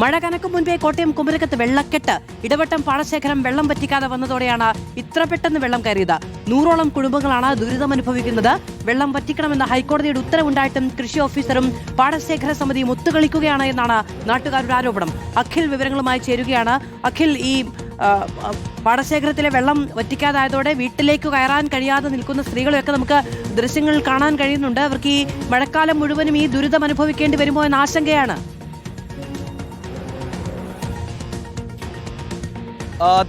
മഴ കനക്കും മുൻപേ കോട്ടയം കുമരകത്ത് വെള്ളക്കെട്ട്. ഇടവട്ടം പാടശേഖരം വെള്ളം വറ്റിക്കാതെ വന്നതോടെയാണ് ഇത്ര പെട്ടെന്ന് വെള്ളം കയറിയത്. 100ഓളം കുടുംബങ്ങളാണ് ദുരിതമനുഭവിക്കുന്നത്. വെള്ളം വറ്റിക്കണമെന്ന ഹൈക്കോടതിയുടെ ഉത്തരവുണ്ടായിട്ടും കൃഷി ഓഫീസറും പാടശേഖര സമിതിയും ഒത്തുകളിക്കുകയാണ് എന്നാണ് നാട്ടുകാരുടെ ആരോപണം. അഖിൽ വിവരങ്ങളുമായി ചേരുകയാണ്. അഖിൽ, ഈ പാടശേഖരത്തിലെ വെള്ളം വറ്റിക്കാതായതോടെ വീട്ടിലേക്ക് കയറാൻ കഴിയാതെ നിൽക്കുന്ന സ്ത്രീകളെയൊക്കെ നമുക്ക് ദൃശ്യങ്ങൾ കാണാൻ കഴിയുന്നുണ്ട്. അവർക്ക് ഈ മഴക്കാലം മുഴുവനും ഈ ദുരിതം അനുഭവിക്കേണ്ടി വരുമോ എന്ന ആശങ്കയാണ്.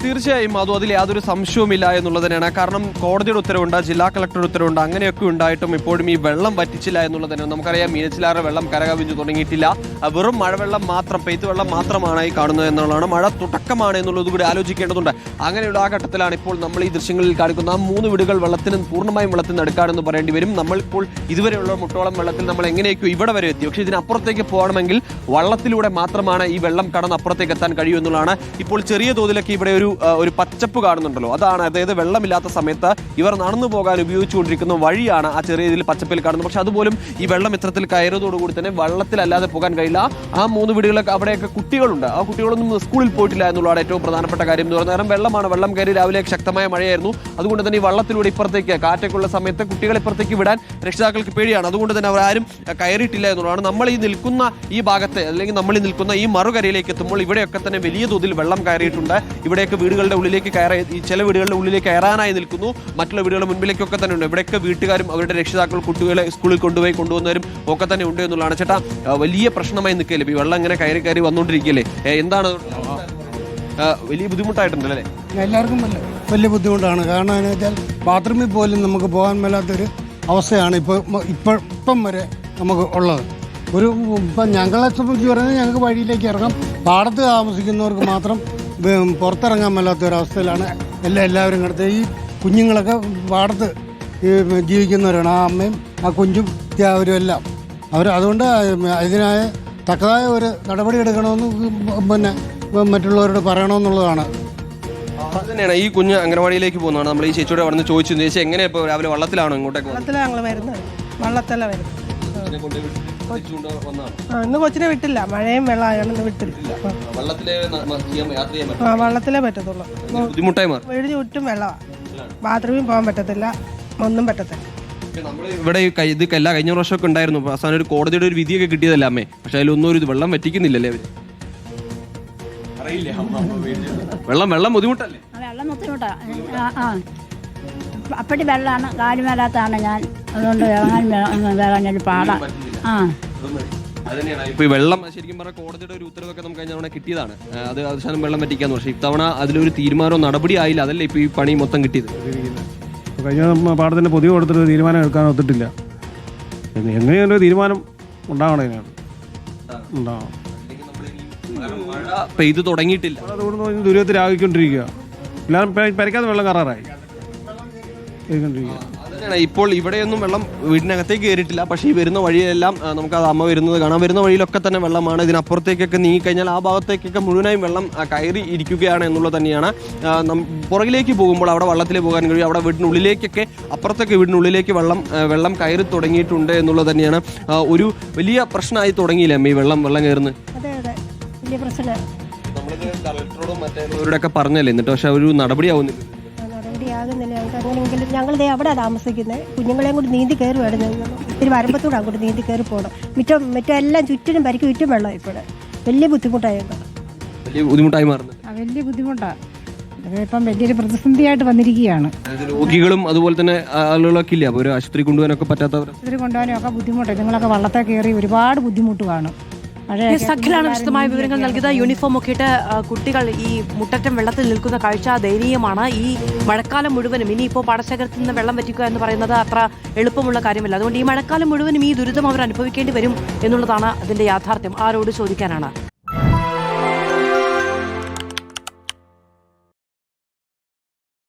തീർച്ചയായും അതിൽ യാതൊരു സംശയവുമില്ല എന്നുള്ളത് തന്നെയാണ്. കാരണം കോടതിയുടെ ഉത്തരവുണ്ട്, ജില്ലാ കളക്ടറുടെ ഉത്തരവുണ്ട്. അങ്ങനെയൊക്കെ ഉണ്ടായിട്ടും ഇപ്പോഴും ഈ വെള്ളം വറ്റിച്ചില്ല എന്നുള്ളത് തന്നെയാണ്. നമുക്കറിയാം, മീനച്ചിലാറ് വെള്ളം കരകവിഞ്ഞു തുടങ്ങിയിട്ടില്ല. വെറും മഴവെള്ളം മാത്രം, പെയ്ത്ത് വെള്ളം മാത്രമാണ് ഈ കാണുന്നത് എന്നുള്ളതാണ്. മഴ തുടക്കമാണ് എന്നുള്ളത് കൂടി ആലോചിക്കേണ്ടതുണ്ട്. അങ്ങനെയുള്ള ആ ഘട്ടത്തിലാണ് ഇപ്പോൾ നമ്മൾ ഈ ദൃശ്യങ്ങളിൽ കാണിക്കുന്ന 3 വീടുകൾ പൂർണ്ണമായും വെള്ളത്തിൽ നടുക്കാണെന്ന് പറയേണ്ടി വരും. നമ്മളിപ്പോൾ ഇതുവരെയുള്ള മുട്ടോളം വെള്ളത്തിൽ നമ്മൾ എങ്ങനെയൊക്കെ ഇവിടെ വരെ എത്തി. പക്ഷേ ഇതിനപ്പുറത്തേക്ക് പോകണമെങ്കിൽ വള്ളത്തിലൂടെ മാത്രമാണ് ഈ വെള്ളം കടന്ന് അപ്പുറത്തേക്ക് എത്താൻ കഴിയൂ എന്നുള്ളതാണ്. ഇപ്പോൾ ചെറിയ തോതിലൊക്കെ ഇവിടെ ഒരു പച്ചപ്പ് കാണുന്നുണ്ടല്ലോ, അതായത് വെള്ളമില്ലാത്ത സമയത്ത് ഇവർ നടന്നു പോകാൻ ഉപയോഗിച്ചുകൊണ്ടിരിക്കുന്ന വഴിയാണ് ആ ചെറിയ ഇതിൽ പച്ചപ്പിൽ കാണുന്നത്. പക്ഷെ അതുപോലും ഈ വെള്ളം ഇത്തരത്തിൽ കയറിയതോടുകൂടി തന്നെ വെള്ളത്തിലല്ലാതെ പോകാൻ കഴിയില്ല. ആ 3 വീടുകളൊക്കെ അവിടെയൊക്കെ കുട്ടികളുണ്ട്. ആ കുട്ടികളൊന്നും സ്കൂളിൽ പോയിട്ടില്ല എന്നുള്ളതാണ് ഏറ്റവും പ്രധാനപ്പെട്ട കാര്യം എന്ന് പറയുന്നത്. കാരണം വെള്ളമാണ്, വെള്ളം കയറി രാവിലെ ശക്തമായ മഴയായിരുന്നു. അതുകൊണ്ട് തന്നെ ഈ വള്ളത്തിലൂടെ ഇപ്പുറത്തേക്ക് കാറ്റൊക്കെയുള്ള സമയത്ത് കുട്ടികളെ ഇപ്പുറത്തേക്ക് വിടാൻ രക്ഷിതാക്കൾക്ക് പേടിയാണ്. അതുകൊണ്ട് തന്നെ അവരാരും കയറിയിട്ടില്ല എന്നുള്ളതാണ്. നമ്മൾ ഈ നിൽക്കുന്ന ഈ ഭാഗത്തെ, അല്ലെങ്കിൽ നമ്മൾ ഈ നിൽക്കുന്ന ഈ മറുകരയിലേക്ക് എത്തുമ്പോൾ ഇവിടെയൊക്കെ തന്നെ വലിയ തോതിൽ വെള്ളം കയറിയിട്ടുണ്ട്. ഇവിടെയൊക്കെ വീടുകളുടെ ഉള്ളിലേക്ക് ചില വീടുകളുടെ ഉള്ളിലേക്ക് കയറാനായി നിൽക്കുന്നു. മറ്റുള്ള വീടുകളുടെ മുൻപിലേക്കൊക്കെ തന്നെ ഉണ്ട്. ഇവിടെയൊക്കെ വീട്ടുകാരും അവരുടെ രക്ഷിതാക്കൾ കുട്ടികളെ സ്കൂളിൽ കൊണ്ടുവന്നവരും ഒക്കെ തന്നെ ഉണ്ട് എന്നുള്ളതാണ്. ചേട്ടാ, വലിയ പ്രശ്നമായി നിൽക്കല്ലേ ഈ വെള്ളം ഇങ്ങനെ കയറി വന്നുകൊണ്ടിരിക്കുകയല്ലേ? എന്താണ് വലിയ ബുദ്ധിമുട്ടായിട്ടുണ്ടല്ലേ? എല്ലാവർക്കും വലിയ ബുദ്ധിമുട്ടാണ്. കാരണം എന്ന് വെച്ചാൽ ബാത്റൂമിൽ പോലും നമുക്ക് പോകാൻ മേലാത്തൊരു അവസ്ഥയാണ് ഇപ്പം വരെ നമുക്ക് ഉള്ളത്. ഇപ്പം ഞങ്ങളെ സംബന്ധിച്ച് പറഞ്ഞാൽ ഞങ്ങൾക്ക് വഴിയിലേക്ക് ഇറങ്ങാം. പാടത്ത് താമസിക്കുന്നവർക്ക് മാത്രം പുറത്തിറങ്ങാൻ മേലാത്തൊരവസ്ഥയിലാണ് എല്ലാവരും കിടത്ത്. ഈ കുഞ്ഞുങ്ങളൊക്കെ പാടത്ത് ജീവിക്കുന്നവരാണ്. ആ അമ്മയും ആ കുഞ്ഞും അവരും എല്ലാം അതുകൊണ്ട് ഇതിനായ തക്കതായ ഒരു നടപടി എടുക്കണമെന്ന് മറ്റുള്ളവരോട് പറയണമെന്നുള്ളതാണ്. തന്നെയാണ് ഈ കുഞ്ഞ് അംഗനവാടിയിലേക്ക് പോകുന്നതാണ്. നമ്മൾ ഈ ചേച്ചിയോടെ വന്ന് ചോദിച്ചു, ചേച്ചി എങ്ങനെയാ ഇപ്പോൾ രാവിലെ വള്ളത്തിലാണോ ഇങ്ങോട്ടേക്ക്? ഇന്ന് കൊച്ചിനെ വിട്ടില്ല, മഴയും വെള്ളമായാണ് വിട്ടില്ല. വള്ളത്തിലേ പറ്റത്തുള്ളൂ. വീടിന് ചുറ്റും വെള്ളമാണ്, ബാത്റൂമിൽ പോകാൻ പറ്റത്തില്ല, ഒന്നും പറ്റത്തില്ല. ഇവിടെ ഇത് കഴിഞ്ഞ വർഷമൊക്കെ ഉണ്ടായിരുന്നു. അവസാനം ഒരു കോടതിയുടെ ഒരു വിധിയൊക്കെ കിട്ടിയതല്ല അമ്മേ. പക്ഷെ അതിലൊന്നും ഒരു വെള്ളം വറ്റിക്കുന്നില്ലല്ലേ അവര്? വെള്ളം ബുദ്ധിമുട്ടല്ലേ? വെള്ളം ബുദ്ധിമുട്ടാണ്. അപ്പടി വെള്ളമാണ്, കാലുമേലാത്താണ് ഞാൻ. അതുകൊണ്ട് വേഗം പാടാം. ഇപ്പൊ ഈ വെള്ളം ശരിക്കും പറഞ്ഞാൽ കോടതിയുടെ ഒരു ഉത്തരവൊക്കെ നമുക്ക് കഴിഞ്ഞ തവണ കിട്ടിയതാണ്. അത് അവസാനം വെള്ളം പറ്റിക്കാന്ന്. പക്ഷേ ഇത്തവണ അതിലൊരു തീരുമാനമോ നടപടി ആയില്ല. അതല്ലേ ഇപ്പൊ ഈ പണി മൊത്തം കിട്ടിയത്? കഴിഞ്ഞ പാടത്തിന്റെ പൊതുവെ കൊടുത്തിട്ട് തീരുമാനം എടുക്കാൻ ഒത്തിട്ടില്ല. എങ്ങനെയൊരു തീരുമാനം ഉണ്ടാവണം. പെയ്ത് തുടങ്ങിയിട്ടില്ല. അതുകൊണ്ട് ദുരിതത്തിലാക്കിക്കൊണ്ടിരിക്കുക. എല്ലാവരും പരിക്കാതെ വെള്ളം കയറാറായി. ഇപ്പോൾ ഇവിടെയൊന്നും വെള്ളം വീടിനകത്തേക്ക് കയറിയിട്ടില്ല. പക്ഷേ ഈ വരുന്ന വഴിയെല്ലാം നമുക്ക് അത് അമ്മ വരുന്നത് കാണാം. വരുന്ന വഴിയിലൊക്കെ തന്നെ വെള്ളമാണ്. ഇതിനപ്പുറത്തേക്കൊക്കെ നീങ്ങിക്കഴിഞ്ഞാൽ ആ ഭാഗത്തേക്കൊക്കെ മുഴുവനായും വെള്ളം കയറി ഇരിക്കുകയാണ് എന്നുള്ളത് തന്നെയാണ്. പുറകിലേക്ക് പോകുമ്പോൾ അവിടെ വള്ളത്തിലേ പോകാൻ കഴിയും. അവിടെ വീടിനുള്ളിലേക്കൊക്കെ അപ്പുറത്തൊക്കെ വീടിനുള്ളിലേക്ക് വെള്ളം കയറി തുടങ്ങിയിട്ടുണ്ട് എന്നുള്ളത് തന്നെയാണ്. ഒരു വലിയ പ്രശ്നമായി തുടങ്ങിയില്ലേ അമ്മ ഈ വെള്ളം കയറുന്നത്? നമ്മളിത് കളക്ടറോടും മറ്റേവരോടൊക്കെ പറഞ്ഞല്ലേ, എന്നിട്ട് പക്ഷെ ഒരു നടപടി ആവുന്നില്ല. അങ്ങനെയെങ്കിലും ഞങ്ങളിതേ അവിടെ താമസിക്കുന്നത്. കുഞ്ഞുങ്ങളെയും കൂടി നീന്തി കയറി വേണം. ഇത്തിരി വരമ്പത്തൂടെ അങ്ങോട്ട് നീന്തി കയറി പോകണം. മറ്റേ എല്ലാം ചുറ്റിനും പരിക്ക് ചുറ്റും വെള്ളം. ഇപ്പോൾ വലിയ ബുദ്ധിമുട്ടായി മാറുന്നത്. വലിയ ബുദ്ധിമുട്ടാണ്. ഇപ്പം വലിയൊരു പ്രതിസന്ധിയായിട്ട് വന്നിരിക്കുകയാണ്. രോഗികളും അതുപോലെ തന്നെ ആളുകളൊക്കെ ഇല്ല. അപ്പോൾ ഒരു ആശുപത്രി കൊണ്ടുപോകാനൊക്കെ പറ്റാത്തവർ, ആശുപത്രി കൊണ്ടുപോകാനും ഒക്കെ ബുദ്ധിമുട്ടാണ്. നിങ്ങളൊക്കെ വള്ളത്തെ കയറി ഒരുപാട് ബുദ്ധിമുട്ട് കാണും. സഖിലാണ് വിശദമായ വിവരങ്ങൾ നൽകിയത്. യൂണിഫോം ഒക്കെ ഇട്ട് കുട്ടികൾ ഈ മുട്ടറ്റം വെള്ളത്തിൽ നിൽക്കുന്ന കാഴ്ച ദയനീയമാണ്. ഈ മഴക്കാലം മുഴുവനും ഇനിയിപ്പോൾ പാടശേഖരത്തിൽ നിന്ന് വെള്ളം വറ്റിക്കുക എന്ന് പറയുന്നത് അത്ര എളുപ്പമുള്ള കാര്യമല്ല. അതുകൊണ്ട് ഈ മഴക്കാലം മുഴുവനും ഈ ദുരിതം അവർ അനുഭവിക്കേണ്ടി വരും എന്നുള്ളതാണ് അതിന്റെ യാഥാർത്ഥ്യം. ആരോട് ചോദിക്കാനാണ്?